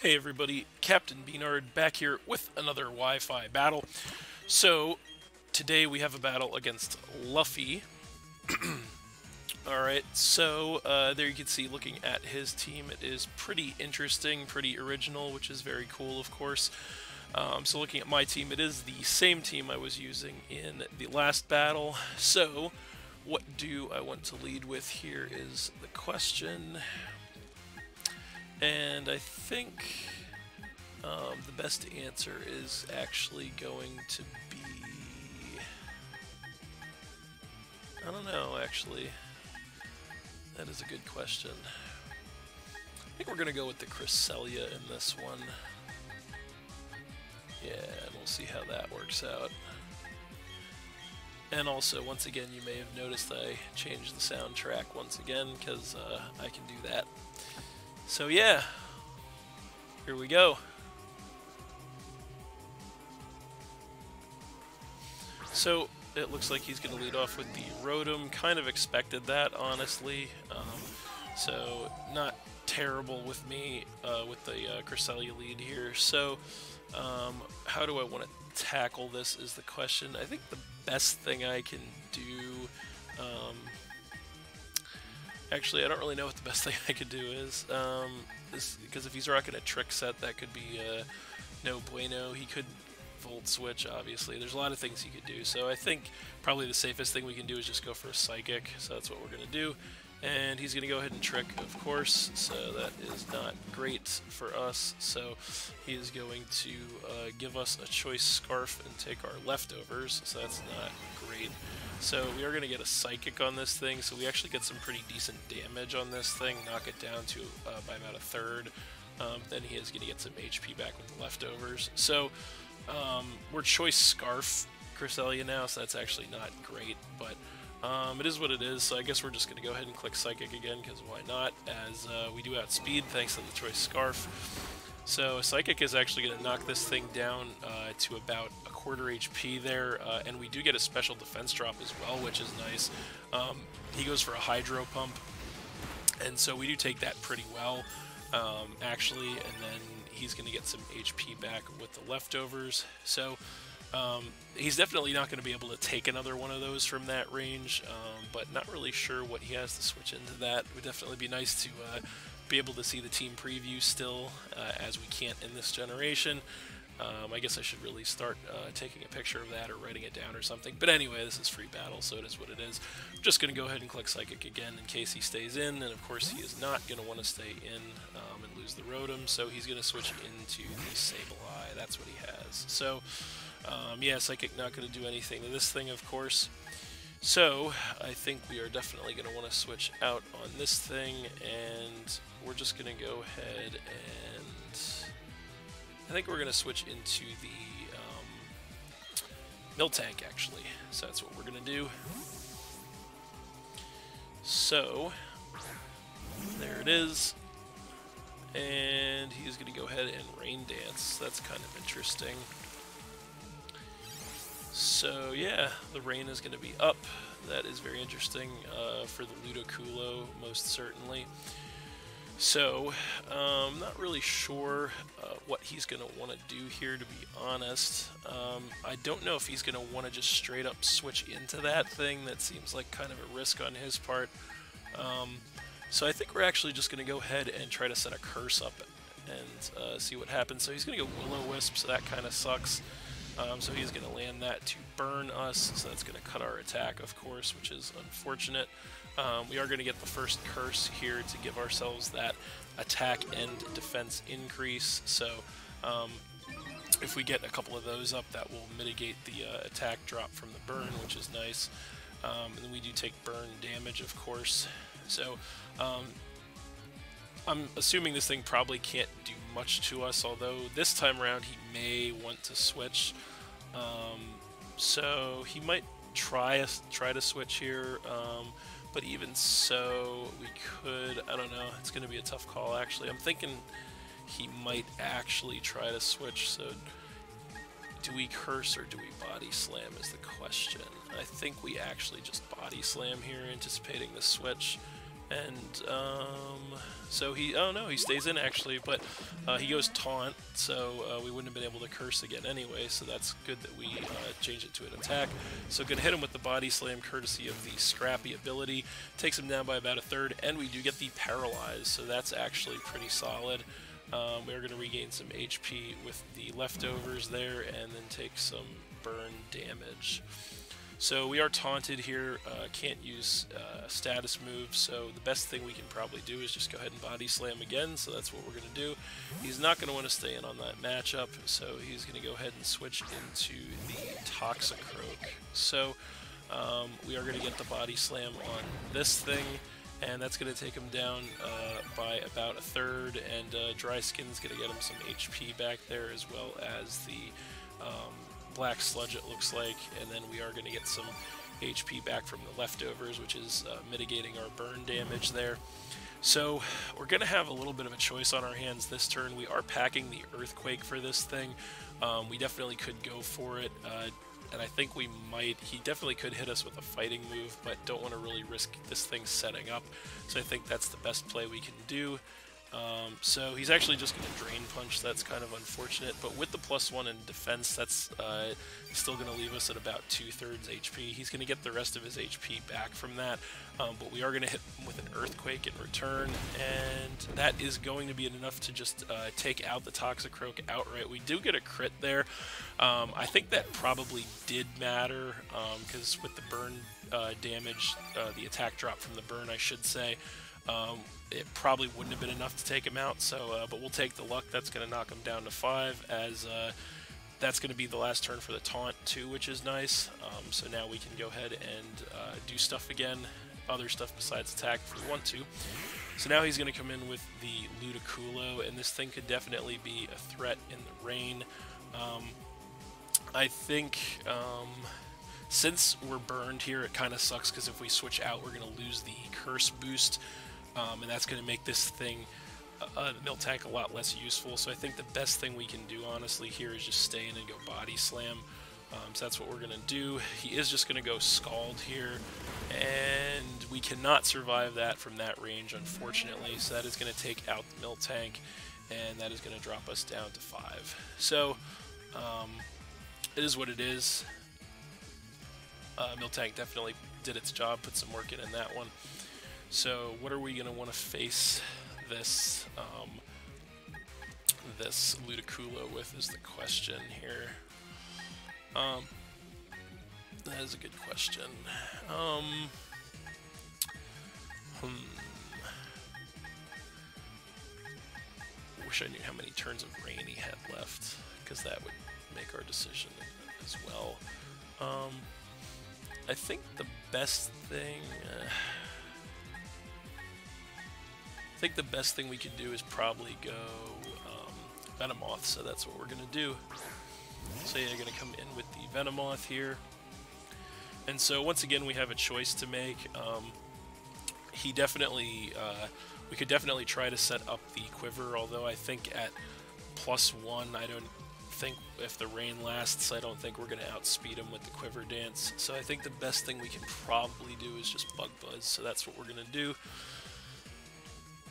Hey everybody, Captain B-Nard back here with another Wi-Fi battle. So, today we have a battle against Luffy. Alright, so there you can see, looking at his team, it is pretty interesting, pretty original, which is very cool, of course. So looking at my team, it is the same team I was using in the last battle. So, what do I want to lead with here is the question. And I think the best answer is actually going to be... I don't know, actually. That is a good question. I think we're going to go with the Cresselia in this one. Yeah, and we'll see how that works out. And also, once again, you may have noticed I changed the soundtrack once again, because I can do that. So yeah, here we go. So it looks like he's going to lead off with the Rotom. Kind of expected that, honestly. So not terrible with me with the Cresselia lead here. So how do I want to tackle this is the question. I think the best thing I can do... Actually, I don't really know what the best thing I could do is, because if he's rocking a trick set, that could be no bueno. He could Volt Switch, obviously. There's a lot of things he could do, so I think probably the safest thing we can do is just go for a Psychic, so that's what we're going to do. And he's going to go ahead and Trick, of course, so that is not great for us. So he is going to give us a Choice Scarf and take our leftovers, so that's not great. So we are going to get a Psychic on this thing, so we actually get some pretty decent damage on this thing, knock it down to by about a third. Then he is going to get some HP back with the leftovers. So we're Choice Scarf Cresselia now, so that's actually not great, but it is what it is. So I guess we're just going to go ahead and click Psychic again, because why not, as we do outspeed thanks to the Choice Scarf. So Psychic is actually going to knock this thing down to about a quarter HP there, and we do get a special defense drop as well, which is nice. He goes for a Hydro Pump, and so we do take that pretty well, actually, and then he's going to get some HP back with the leftovers. So he's definitely not going to be able to take another one of those from that range, but not really sure what he has to switch into that. It would definitely be nice to be able to see the team preview still, as we can't in this generation. I guess I should really start taking a picture of that or writing it down or something. But anyway, this is free battle, so it is what it is. I'm just going to go ahead and click Psychic again in case he stays in, and of course he is not going to want to stay in and lose the Rotom, so he's going to switch into the Sableye. That's what he has. So, yeah, Psychic not going to do anything to this thing, of course. So, I think we are definitely going to want to switch out on this thing, and we're just going to go ahead and... I think we're going to switch into the Miltank, actually. So that's what we're going to do. So, there it is. And he's going to go ahead and Rain Dance. That's kind of interesting. So, yeah, the rain is going to be up. That is very interesting for the Ludicolo, most certainly. So, not really sure what he's going to want to do here, to be honest. I don't know if he's going to want to just straight up switch into that thing. That seems like kind of a risk on his part. So I think we're actually just going to go ahead and try to set a curse up and see what happens. So he's going to go Will-O-Wisp, so that kind of sucks. So he's going to land that to burn us, so that's going to cut our attack, of course, which is unfortunate. We are going to get the first curse here to give ourselves that attack and defense increase, so if we get a couple of those up, that will mitigate the attack drop from the burn, which is nice. And then we do take burn damage, of course. So I'm assuming this thing probably can't do much to us, although this time around he may want to switch. So he might try to switch here, but even so, we could, I don't know, it's going to be a tough call, actually. I'm thinking he might actually try to switch, so do we curse or do we body slam is the question. I think we actually just body slam here, anticipating the switch. And So oh no, he stays in actually, but he goes taunt, so we wouldn't have been able to curse again anyway, so that's good that we changed it to an attack. So gonna hit him with the body slam courtesy of the scrappy ability, takes him down by about a third, and we do get the paralyze, so that's actually pretty solid. We're going to regain some HP with the leftovers there and then take some burn damage. So we are taunted here, can't use status moves, so the best thing we can probably do is just go ahead and body slam again, so that's what we're going to do. He's not going to want to stay in on that matchup, so he's going to go ahead and switch into the Toxicroak. So we are going to get the body slam on this thing, and that's going to take him down by about a third, and Dry Skin's going to get him some HP back there, as well as the Black Sludge, it looks like, and then we are going to get some HP back from the leftovers, which is mitigating our burn damage there. So we're going to have a little bit of a choice on our hands this turn. We are packing the Earthquake for this thing. We definitely could go for it. And I think we might. He definitely could hit us with a fighting move, but don't want to really risk this thing setting up. So I think that's the best play we can do. So he's actually just going to Drain Punch. That's kind of unfortunate, but with the +1 in defense, that's still going to leave us at about 2/3 HP. He's going to get the rest of his HP back from that, but we are going to hit him with an Earthquake in return, and that is going to be enough to just take out the Toxicroak outright. We do get a crit there. I think that probably did matter, because with the burn damage, the attack drop from the burn, I should say, it probably wouldn't have been enough to take him out, so but we'll take the luck. That's going to knock him down to 5, as that's going to be the last turn for the taunt too, which is nice. So now we can go ahead and do stuff again, other stuff besides attack if we want to. So now he's going to come in with the Ludicolo, and this thing could definitely be a threat in the rain. I think since we're burned here, it kind of sucks, because if we switch out, we're going to lose the curse boost, and that's going to make this thing, Miltank, a lot less useful. So I think the best thing we can do, honestly, here is just stay in and go body slam. So that's what we're going to do. He is just going to go Scald here, and we cannot survive that from that range, unfortunately. So that is going to take out the Miltank, and that is going to drop us down to 5. So it is what it is. Miltank definitely did its job, put some work in that one. So what are we going to want to face this this Ludicolo with is the question here. That is a good question. Wish I knew how many turns of rain he had left, because that would make our decision as well. I think the best thing... I think the best thing we could do is probably go Venomoth, so that's what we're going to do. So yeah, going to come in with the Venomoth here. And so once again, we have a choice to make. He definitely... we could definitely try to set up the Quiver, although I think at +1, I don't think, if the rain lasts, I don't think we're going to outspeed him with the Quiver Dance. So I think the best thing we can probably do is just Bug Buzz, so that's what we're going to do.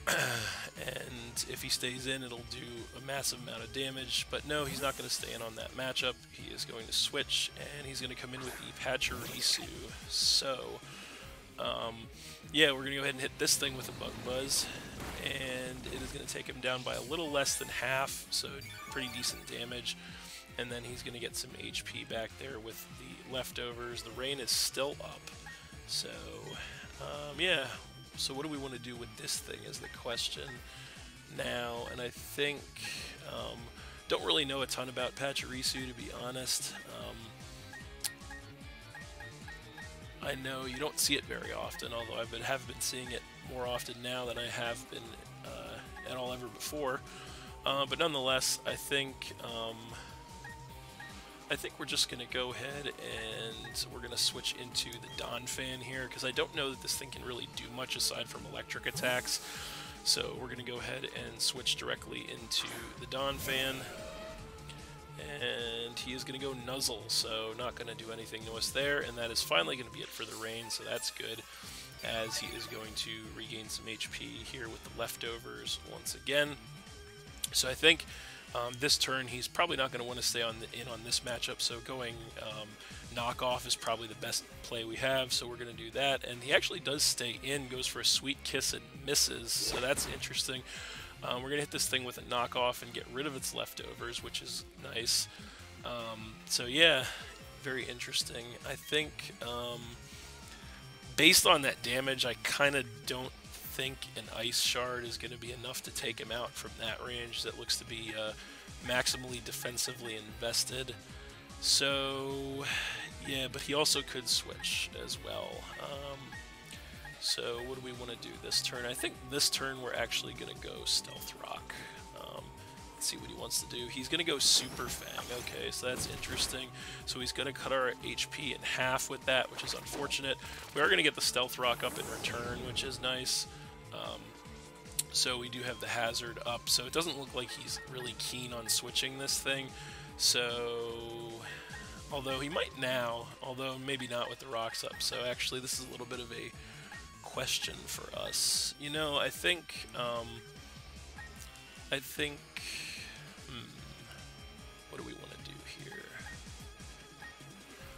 And if he stays in, it'll do a massive amount of damage, but no, he's not going to stay in on that matchup. He is going to switch, and he's going to come in with the Pachirisu. So, yeah, we're going to go ahead and hit this thing with a Bug Buzz, and it is going to take him down by a little less than half, so pretty decent damage. And then he's going to get some HP back there with the leftovers. The rain is still up, so, yeah. So what do we want to do with this thing is the question now, and I think, don't really know a ton about Pachirisu, to be honest. I know you don't see it very often, although I have been seeing it more often now than I have been at all ever before. But nonetheless, I think we're just going to go ahead and we're going to switch into the Donphan here, because I don't know that this thing can really do much aside from electric attacks. So we're going to go ahead and switch directly into the Donphan. And he is going to go Nuzzle, so not going to do anything to us there. And that is finally going to be it for the rain, so that's good. as he is going to regain some HP here with the leftovers once again. So I think this turn he's probably not going to want to stay in on this matchup, so going knockoff is probably the best play we have, so we're going to do that. And he actually does stay in, goes for a sweet kiss and misses, so that's interesting. We're going to hit this thing with a knockoff and get rid of its leftovers, which is nice. So yeah, very interesting. I think based on that damage, I kind of don't think an ice shard is going to be enough to take him out from that range. That looks to be maximally defensively invested. So yeah, but he also could switch as well. So what do we want to do this turn? I think this turn we're actually going to go Stealth Rock. Let's see what he wants to do. He's going to go Super Fang. Okay, so that's interesting. So he's going to cut our HP in half with that, which is unfortunate. We are going to get the Stealth Rock up in return, which is nice. So we do have the hazard up, so it doesn't look like he's really keen on switching this thing. So, although he might now, although maybe not with the rocks up. So actually this is a little bit of a question for us. You know, I think what do we want to do here?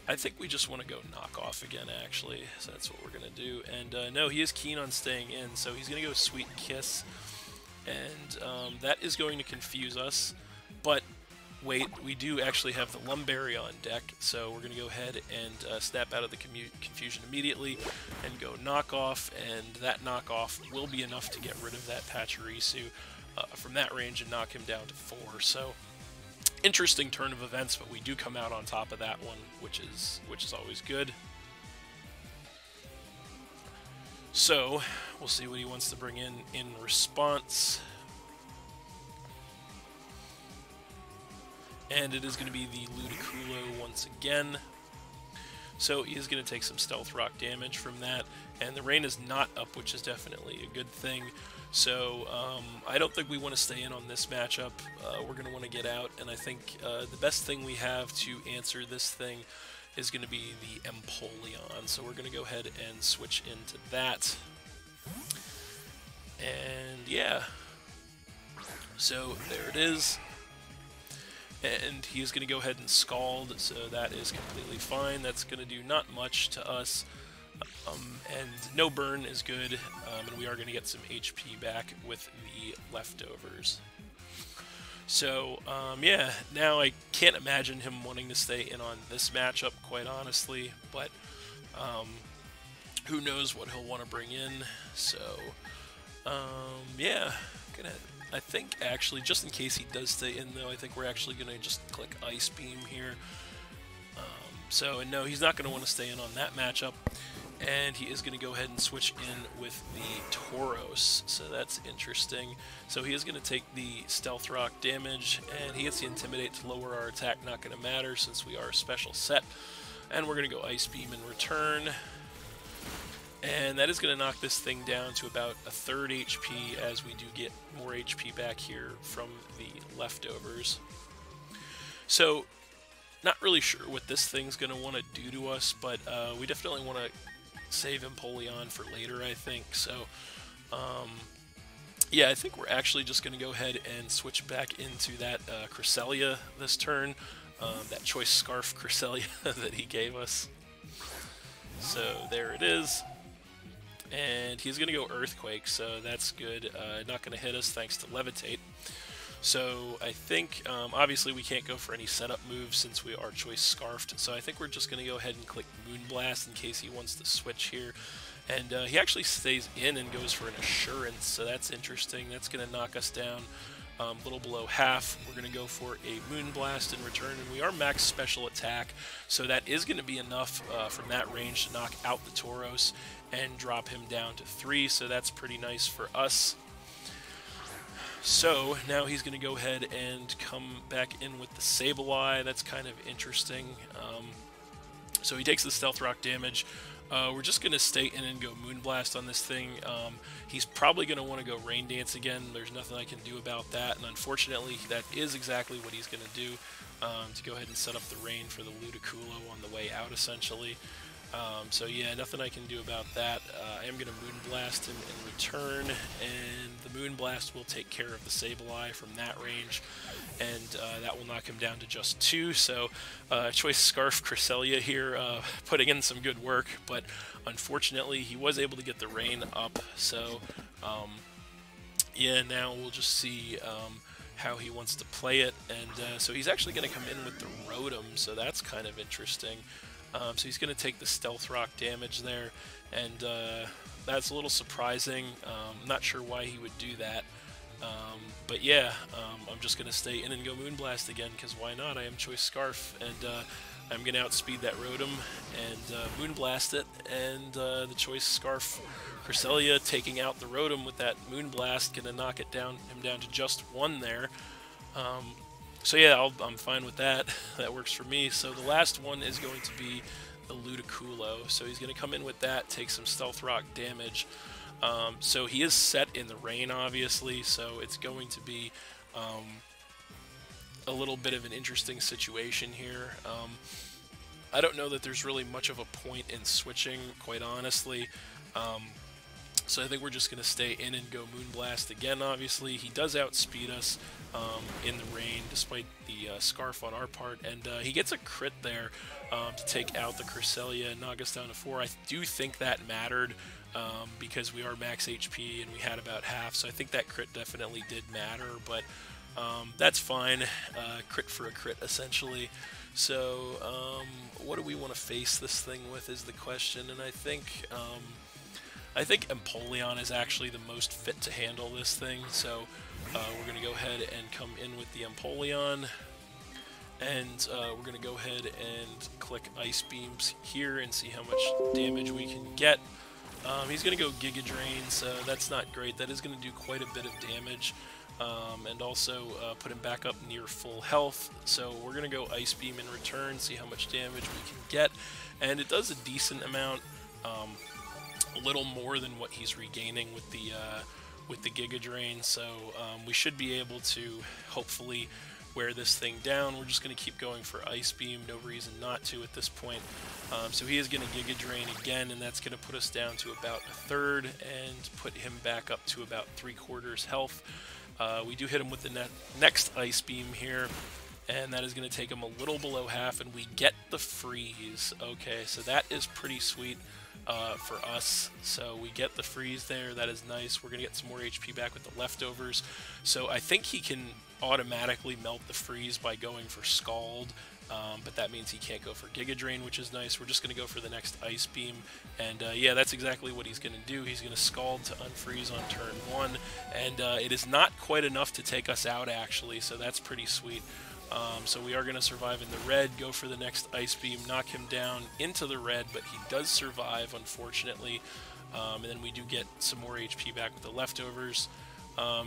I think we just want to go knockoff again, actually. So that's what we're going to do. And no, he is keen on staying in, so he's going to go Sweet Kiss. And that is going to confuse us. But wait, we do actually have the Lumberry on deck, so we're going to go ahead and snap out of the confusion immediately and go knockoff. And that knockoff will be enough to get rid of that Pachirisu from that range and knock him down to 4. So interesting turn of events, but we do come out on top of that one, which is always good. So we'll see what he wants to bring in response. And it is going to be the Ludicolo once again. So he is going to take some Stealth Rock damage from that. And the rain is not up, which is definitely a good thing. So I don't think we want to stay in on this matchup. We're going to want to get out. And I think the best thing we have to answer this thing is going to be the Empoleon. So we're going to go ahead and switch into that. And yeah. So there it is. And he is going to go ahead and Scald, so that is completely fine. That's going to do not much to us. And no burn is good, and we are going to get some HP back with the leftovers. So, yeah, now I can't imagine him wanting to stay in on this matchup, quite honestly, but who knows what he'll want to bring in. So, yeah, I think actually, just in case he does stay in though, I think we're actually going to just click Ice Beam here. And no, he's not going to want to stay in on that matchup. And he is going to go ahead and switch in with the Tauros, so that's interesting. So he is going to take the Stealth Rock damage, and he gets the Intimidate to lower our attack, not going to matter since we are a special set. And we're going to go Ice Beam in return. And that is going to knock this thing down to about a third HP, as we do get more HP back here from the leftovers. So, not really sure what this thing's going to want to do to us, but we definitely want to save Empoleon for later, I think. So, yeah, I think we're actually just going to go ahead and switch back into that Cresselia this turn, that Choice Scarf Cresselia that he gave us. So, there it is. And he's going to go Earthquake, so that's good. Not going to hit us thanks to Levitate. So I think, obviously we can't go for any setup moves since we are Choice Scarfed, so I think we're just going to go ahead and click Moonblast in case he wants to switch here. And he actually stays in and goes for an Assurance, so that's interesting. That's going to knock us down a little below half. We're going to go for a Moonblast in return, and we are max special attack, so that is going to be enough from that range to knock out the Tauros and drop him down to 3, so that's pretty nice for us. So now he's going to go ahead and come back in with the Sableye. That's kind of interesting. So he takes the Stealth Rock damage. We're just going to stay in and go Moonblast on this thing. He's probably going to want to go Rain Dance again. There's nothing I can do about that, and unfortunately that is exactly what he's going to do, to go ahead and set up the rain for the Ludicolo on the way out, essentially. So yeah, nothing I can do about that. I am going to Moonblast him in return, and the Moonblast will take care of the Sableye from that range, and that will knock him down to just 2. So Choice Scarf Cresselia here, putting in some good work, but unfortunately he was able to get the rain up. So yeah, now we'll just see how he wants to play it, and so he's actually going to come in with the Rotom, so that's kind of interesting. So he's going to take the Stealth Rock damage there, and that's a little surprising. Not sure why he would do that, but yeah, I'm just going to stay in and go Moonblast again, because why not? I am Choice Scarf, and I'm going to outspeed that Rotom and Moonblast it, and the Choice Scarf Cresselia taking out the Rotom with that Moonblast, going to knock him down to just 1 there. So yeah, I'm fine with that. That works for me. So the last one is going to be the Ludicolo. So he's going to come in with that, take some Stealth Rock damage. So he is set in the rain, obviously, so it's going to be a little bit of an interesting situation here. I don't know that there's really much of a point in switching, quite honestly. So I think we're just going to stay in and go Moonblast again, obviously. He does outspeed us in the rain, despite the Scarf on our part, and he gets a crit there to take out the Cresselia and knock us down to 4. I do think that mattered because we are max HP and we had about half, so I think that crit definitely did matter, but that's fine. Crit for a crit, essentially. So what do we want to face this thing with is the question, and I think Empoleon is actually the most fit to handle this thing, so we're going to go ahead and come in with the Empoleon, and we're going to go ahead and click Ice Beams here and see how much damage we can get. He's going to go Giga Drain, so that's not great. That is going to do quite a bit of damage, and also put him back up near full health. So we're going to go Ice Beam in return, see how much damage we can get, and it does a decent amount. A little more than what he's regaining with the Giga Drain, so we should be able to hopefully wear this thing down. We're just going to keep going for Ice Beam, no reason not to at this point. So he is going to Giga Drain again, and that's going to put us down to about 1/3 and put him back up to about 3/4 health. We do hit him with the next Ice Beam here, and that is going to take him a little below half, and we get the freeze. Okay, so that is pretty sweet for us. So we get the freeze there. That is nice. We're going to get some more HP back with the leftovers. So I think he can automatically melt the freeze by going for Scald, but that means he can't go for Giga Drain, which is nice. We're just going to go for the next Ice Beam, and yeah, that's exactly what he's going to do. He's going to Scald to unfreeze on turn 1, and it is not quite enough to take us out, actually, so that's pretty sweet. So we are going to survive in the red, go for the next Ice Beam, knock him down into the red, but he does survive, unfortunately, and then we do get some more HP back with the leftovers.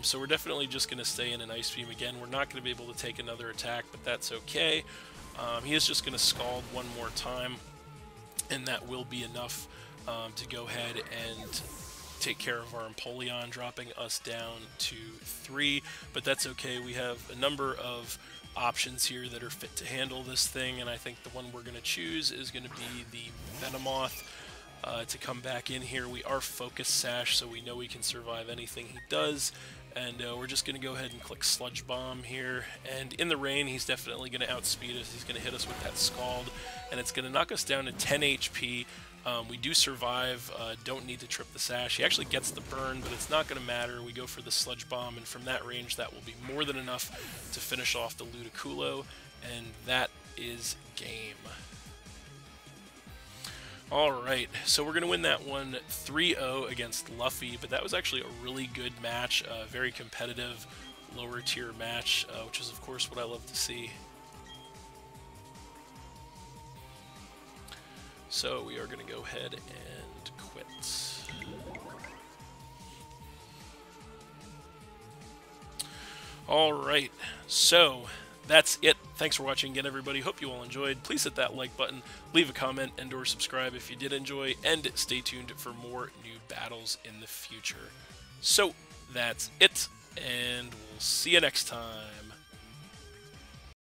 So we're definitely just going to stay in an Ice Beam again. We're not going to be able to take another attack, but that's okay. He is just going to Scald one more time, and that will be enough to go ahead and take care of our Empoleon, dropping us down to 3, but that's okay. We have a number of options here that are fit to handle this thing, and I think the one we're going to choose is going to be the Venomoth to come back in here. We are Focus Sash, so we know we can survive anything he does, and we're just going to go ahead and click Sludge Bomb here, and in the rain he's definitely going to outspeed us. He's going to hit us with that Scald, and it's going to knock us down to 10 HP. We do survive, don't need to trip the Sash. He actually gets the burn, but it's not going to matter. We go for the Sludge Bomb, and from that range that will be more than enough to finish off the Ludicolo, and that is game. Alright, so we're going to win that one 3-0 against Luffy, but that was actually a really good match, a very competitive, lower tier match, which is of course what I love to see. So we are going to go ahead and quit. Alright, so that's it. Thanks for watching again, everybody. Hope you all enjoyed. Please hit that like button, leave a comment, and or subscribe if you did enjoy, and stay tuned for more new battles in the future. So that's it, and we'll see you next time.